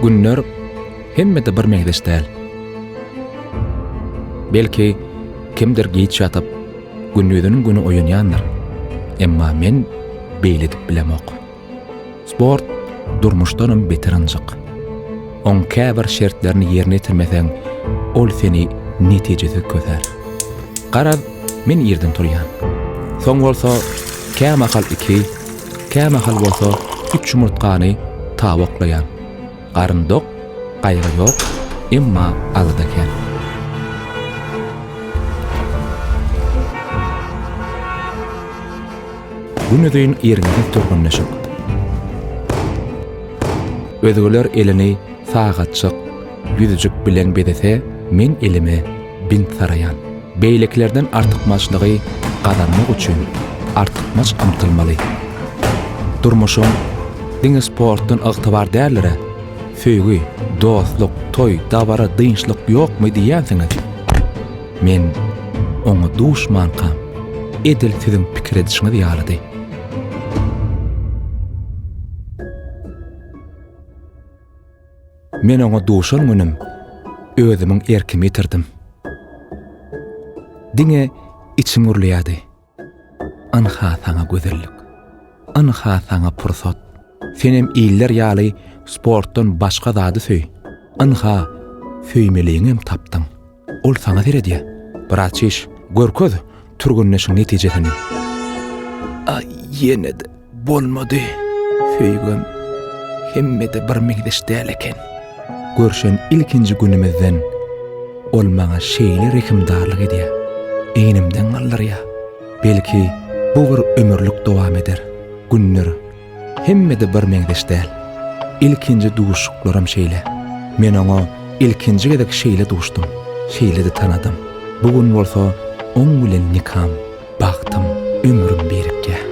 Günler hemmede bir meňdeş däl. Belki kimdir giýit ýatyp günnüdeniň güni oýanýandyr. Emma men beýledip bilemok. Sport durmuşdanam beter anjyk. On käbir şertlerini ýerine ýetirmeseň, ol seni netijede közer. Garab men ýerden turýan. Soň bolsa käme hal 2, käme hal bolsa 3 yumurtkany tawaklaýan. Garyndyk, gaýry ýok, emma alyda eken. Günüdüň ýerine turgunlaşyk. Özgüler elini sagatçyk, yüzüjük bilen bedese, men elime bin sarayan. Beýleklerden artykmaçlygy gazanmak üçin artykmaç amtylmaly. Durmuşum diňe sportdan ygtybar därlere, söýgü, dostluk, toy, dabara, dynçlyk ýokmy diýänsiňiz. Men oňa duşman kam, edil sizin pikir edişiňiz ýalydy. Men oňa duşan günüm özümiň erkimi ýitirdim. Diňe içim gurlaýady. Anha saňa gözellik, anha saňa pursat. Senem ýyller ýaly sportdan başga zady söý. Anha söýmeliňem tapdyň. Ol saňa deredi. Biraz iş görköz turgunlaşyň netijesini. Ay ýene-de bolmady. Söýgüm hemmede bir meňdeş däl eken. Görşen ilkinji günümizden ol maňa şeýle rekimdarlyk edýär. Eýnimden gallarýa. Belki bu bir ömürlük dowam eder. Günler hemmede bir meňdeş däl. Ilkinji duşuklaram şeýle. Men oňa ilkinji gedek şeýle duşdum. Şeýle de tanadym. Bugün bolsa oň bilen nikam, bagtym, ömrüm beripdi.